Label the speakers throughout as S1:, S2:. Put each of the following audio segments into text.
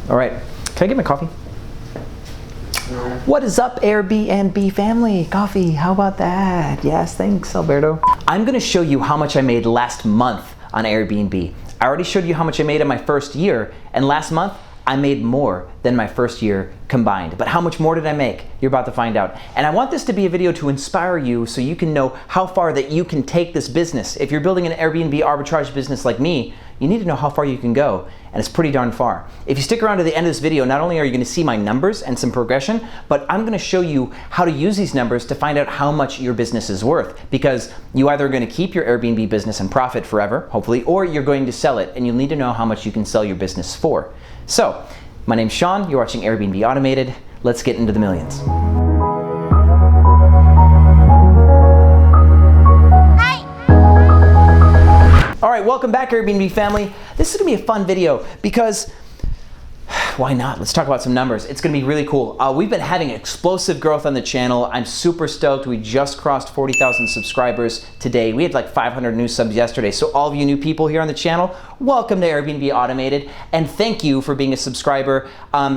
S1: All right, can I get my coffee? What is up, Airbnb family? Coffee, how about that? Yes, thanks, Alberto. I'm gonna show you how much I made last month on Airbnb. I already showed you how much I made in my first year, and last month, I made more than my first year combined. But how much more did I make? You're about to find out. And I want this to be a video to inspire you so you can know how far that you can take this business. If you're building an Airbnb arbitrage business like me, you need to know how far you can go, and it's pretty darn far. If you stick around to the end of this video, not only are you gonna see my numbers and some progression, but I'm gonna show you how to use these numbers to find out how much your business is worth, because you either are gonna keep your Airbnb business and profit forever, hopefully, or you're going to sell it, and you'll need to know how much you can sell your business for. So, my name's Sean, you're watching Airbnb Automated. Let's get into the millions. All right, welcome back, Airbnb family. This is gonna be a fun video because why not? Let's talk about some numbers. It's gonna be really cool. We've been having explosive growth on the channel. I'm super stoked. We just crossed 40,000 subscribers today. We had like 500 new subs yesterday. So all of you new people here on the channel, welcome to Airbnb Automated, and thank you for being a subscriber.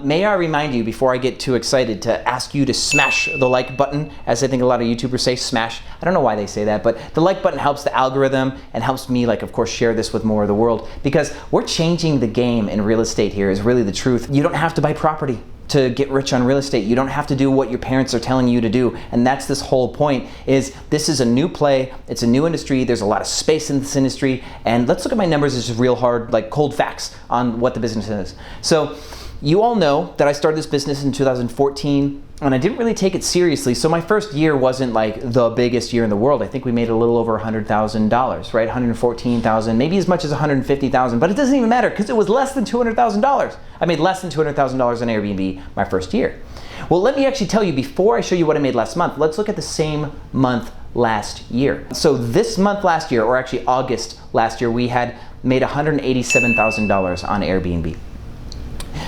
S1: May I remind you, before I get too excited, to ask you to smash the like button, as I think a lot of YouTubers say, smash. I don't know why they say that, but the like button helps the algorithm and helps me, like, of course, share this with more of the world, because we're changing the game in real estate here is really the truth. You don't have to buy property to get rich on real estate. You don't have to do what your parents are telling you to do. And that's this whole point, is this is a new play. It's a new industry. There's a lot of space in this industry. And let's look at my numbers as just real hard, like cold facts on what the business is. So you all know that I started this business in 2014, and I didn't really take it seriously. So my first year wasn't like the biggest year in the world. I think we made a little over $100,000, right? 114,000, maybe as much as 150,000, but it doesn't even matter because it was less than $200,000. I made less than $200,000 on Airbnb my first year. Well, let me actually tell you, before I show you what I made last month, let's look at the same month last year. So this month last year, or actually August last year, we had made $187,000 on Airbnb.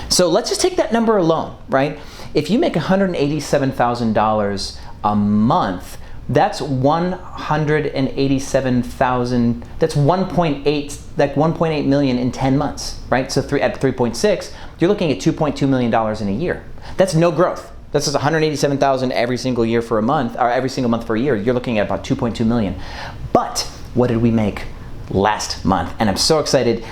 S1: So let's just take that number alone, right? If you make $187,000 a month, that's 187,000. That's 1.8 million in 10 months, right? So at 3.6, you're looking at $2.2 million in a year. That's no growth. That's just 187,000 every single year for a month, or every single month for a year. You're looking at about 2.2 million. But what did we make last month? And I'm so excited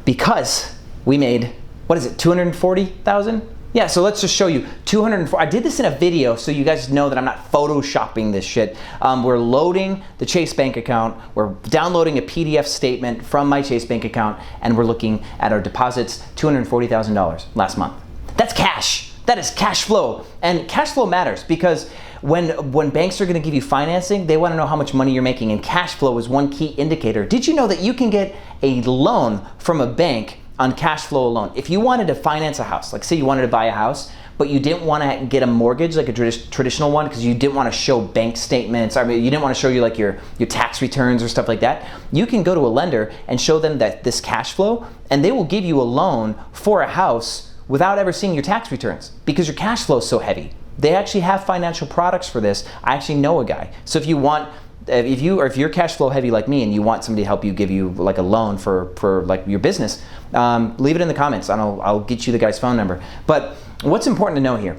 S1: because we made, what is it, 240,000? Yeah, so let's just show you 204. I did this in a video so you guys know that I'm not photoshopping this shit. We're loading the Chase Bank account. We're downloading a PDF statement from my Chase Bank account, and we're looking at our deposits, $240,000 last month. That's cash. That is cash flow. And cash flow matters because when banks are gonna give you financing, they wanna know how much money you're making, and cash flow is one key indicator. Did you know that you can get a loan from a bank on cash flow alone? If you wanted to finance a house, like say you wanted to buy a house, but you didn't want to get a mortgage like a traditional one because you didn't want to show bank statements, I mean, you didn't want to show you like your tax returns or stuff like that, you can go to a lender and show them that this cash flow, and they will give you a loan for a house without ever seeing your tax returns because your cash flow is so heavy. They actually have financial products for this. I actually know a guy. So if you're cash flow heavy like me and you want somebody to help you, give you like a loan for like your business, leave it in the comments and I'll get you the guy's phone number. But what's important to know here,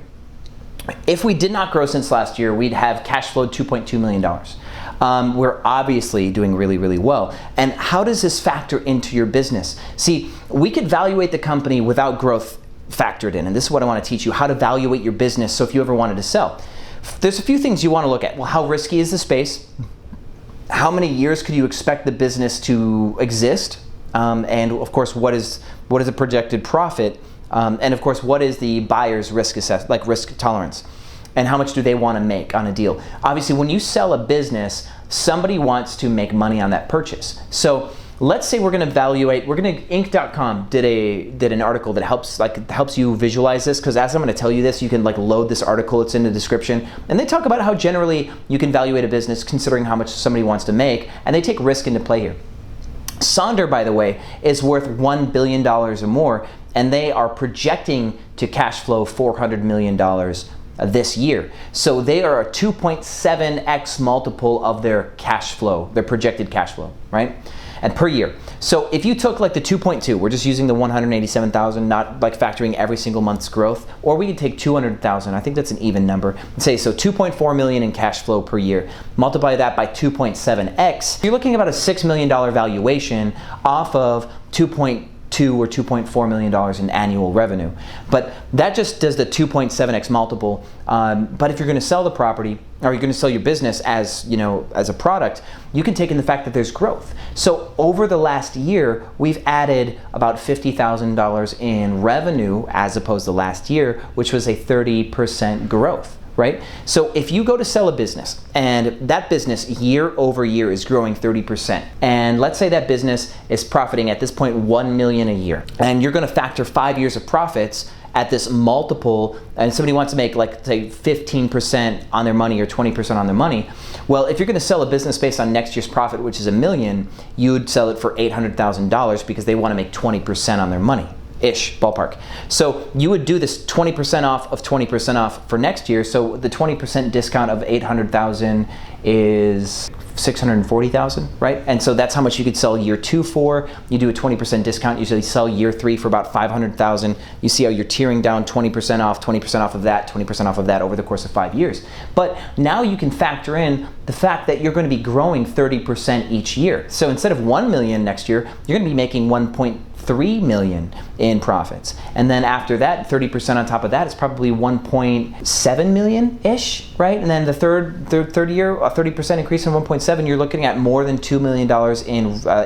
S1: if we did not grow since last year, we'd have cash flowed $2.2 million. We're obviously doing really, really well. And how does this factor into your business? See, we could evaluate the company without growth factored in. And this is what I want to teach you, how to evaluate your business. So if you ever wanted to sell, there's a few things you want to look at. Well, how risky is the space? How many years could you expect the business to exist? And of course, what is a projected profit? And of course, what is the buyer's risk risk tolerance? And how much do they want to make on a deal? Obviously, when you sell a business, somebody wants to make money on that purchase. So let's say Inc.com did an article that helps you visualize this, because as I'm going to tell you this, you can like load this article, it's in the description, and they talk about how generally you can evaluate a business considering how much somebody wants to make, and they take risk into play here. Sonder, by the way, is worth $1 billion or more, and they are projecting to cash flow $400 million this year. So they are a 2.7x multiple of their cash flow, their projected cash flow, right? and per year. So if you took like the 2.2, we're just using the 187,000, not like factoring every single month's growth, or we could take 200,000. I think that's an even number. Let's say so 2.4 million in cash flow per year. Multiply that by 2.7x. You're looking at about a $6 million valuation off of 2.2 or $2.4 million in annual revenue. But that just does the 2.7x multiple. But if you're going to sell the property, or you're going to sell your business as, as a product, you can take in the fact that there's growth. So over the last year, we've added about $50,000 in revenue as opposed to last year, which was a 30% growth. Right? So if you go to sell a business and that business year over year is growing 30%, and let's say that business is profiting at this point 1 million a year, and you're going to factor 5 years of profits at this multiple, and somebody wants to make like say 15% on their money or 20% on their money, well, if you're going to sell a business based on next year's profit, which is $1 million, you'd sell it for $800,000 because they want to make 20% on their money. Ish, ballpark. So you would do this 20% off of 20% off for next year. So the 20% discount of 800,000 is 640,000, right? And so that's how much you could sell year 2 for. You do a 20% discount, usually sell year 3 for about 500,000. You see how you're tearing down 20% off of that, 20% off of that over the course of 5 years. But now you can factor in the fact that you're going to be growing 30% each year. So instead of 1 million next year, you're going to be making 1.3 million in profits. And then after that, 30% on top of that is probably 1.7 million-ish, right? And then the third year, a 30% increase in 1.7, you're looking at more than $2 million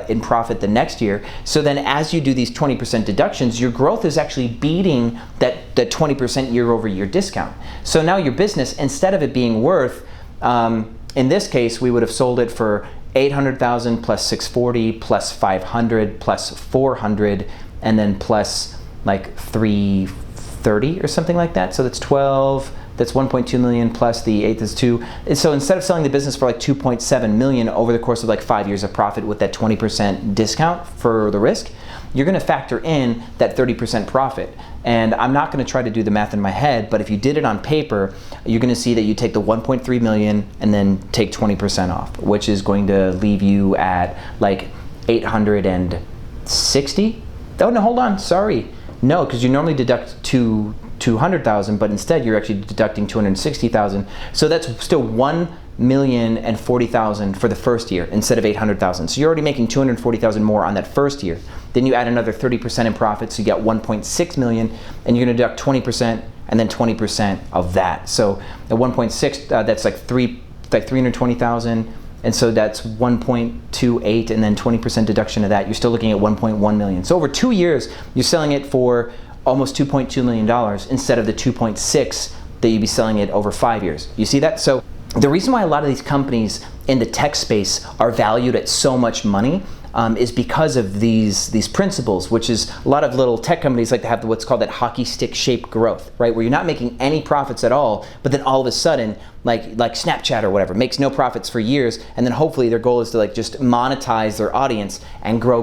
S1: in profit the next year. So then as you do these 20% deductions, your growth is actually beating that 20% year over year discount. So now your business, instead of it being worth, in this case, we would have sold it for 800,000 plus 640 plus 500 plus 400 and then plus like 330 or something like that. So that's 12, that's 1.2 million plus the 8 is 2. And so instead of selling the business for like 2.7 million over the course of like 5 years of profit with that 20% discount for the risk, you're going to factor in that 30% profit. And I'm not going to try to do the math in my head, but if you did it on paper, you're going to see that you take the 1.3 million and then take 20% off, which is going to leave you at like 860. Oh no, hold on, sorry. No, because you normally deduct 200,000, but instead you're actually deducting 260,000. So that's still 1,040,000 for the first year instead of 800,000. So you're already making 240,000 more on that first year. Then you add another 30% in profit, so you get 1.6 million, and you're going to deduct 20% and then 20% of that. So at 1.6, that's like 320,000, and so that's 1.28, and then 20% deduction of that. You're still looking at 1.1 million. So over 2 years, you're selling it for almost $2.2 million instead of the 2.6 that you'd be selling it over 5 years. You see that? So the reason why a lot of these companies in the tech space are valued at so much money is because of these principles, which is a lot of little tech companies like to have what's called that hockey stick shaped growth, right? Where you're not making any profits at all, but then all of a sudden, like Snapchat or whatever, makes no profits for years, and then hopefully their goal is to like just monetize their audience and grow,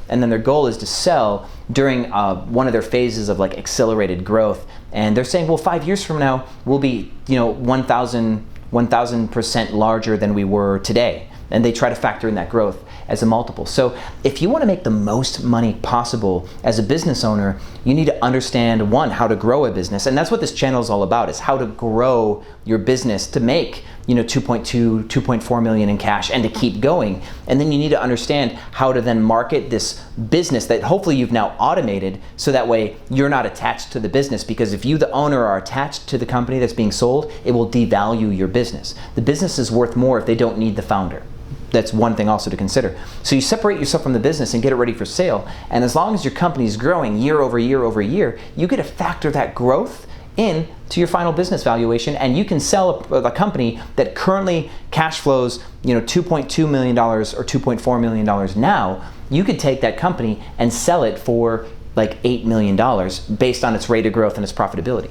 S1: and then their goal is to sell during one of their phases of like accelerated growth. And they're saying, well, 5 years from now, we'll be 1,000% larger than we were today. And they try to factor in that growth as a multiple. So if you want to make the most money possible as a business owner, you need to understand, one, how to grow a business. And that's what this channel is all about, is how to grow your business to make 2.4 million in cash and to keep going. And then you need to understand how to then market this business that hopefully you've now automated, so that way you're not attached to the business, because if you, the owner, are attached to the company that's being sold, it will devalue your business. The business is worth more if they don't need the founder. That's one thing also to consider. So you separate yourself from the business and get it ready for sale. And as long as your company is growing year over year over year, you get to factor that growth in to your final business valuation, and you can sell a company that currently cash flows $2.2 million or $2.4 million now. You could take that company and sell it for like $8 million based on its rate of growth and its profitability.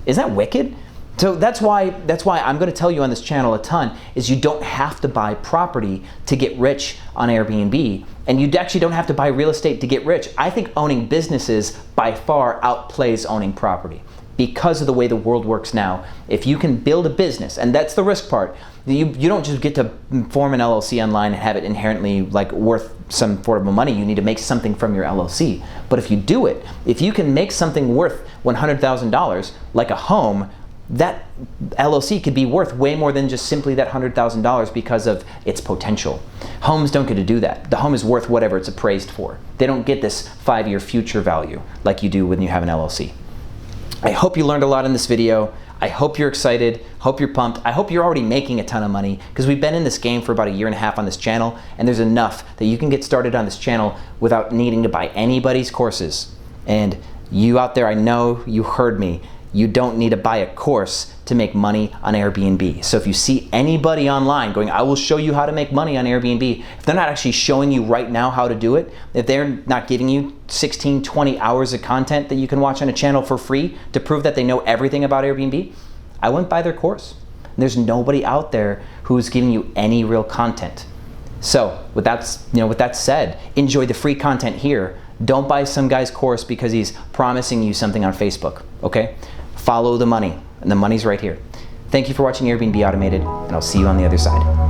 S1: Isn't that wicked? So that's why I'm going to tell you on this channel a ton, is you don't have to buy property to get rich on Airbnb, and you actually don't have to buy real estate to get rich. I think owning businesses by far outplays owning property. because of the way the world works now. If you can build a business, and that's the risk part, you don't just get to form an LLC online and have it inherently like worth some sort of money. You need to make something from your LLC. But if you do it, if you can make something worth $100,000, like a home, that LLC could be worth way more than just simply that $100,000 because of its potential. Homes don't get to do that. The home is worth whatever it's appraised for. They don't get this 5-year future value like you do when you have an LLC. I hope you learned a lot in this video. I hope you're excited, hope you're pumped. I hope you're already making a ton of money, because we've been in this game for about 1.5 years on this channel, and there's enough that you can get started on this channel without needing to buy anybody's courses. And you out there, I know you heard me. You don't need to buy a course to make money on Airbnb. So if you see anybody online going, I will show you how to make money on Airbnb, if they're not actually showing you right now how to do it, if they're not giving you 16, 20 hours of content that you can watch on a channel for free to prove that they know everything about Airbnb, I wouldn't buy their course. There's nobody out there who's giving you any real content. So with that said, enjoy the free content here. Don't buy some guy's course because he's promising you something on Facebook, okay? Follow the money, and the money's right here. Thank you for watching Airbnb Automated, and I'll see you on the other side.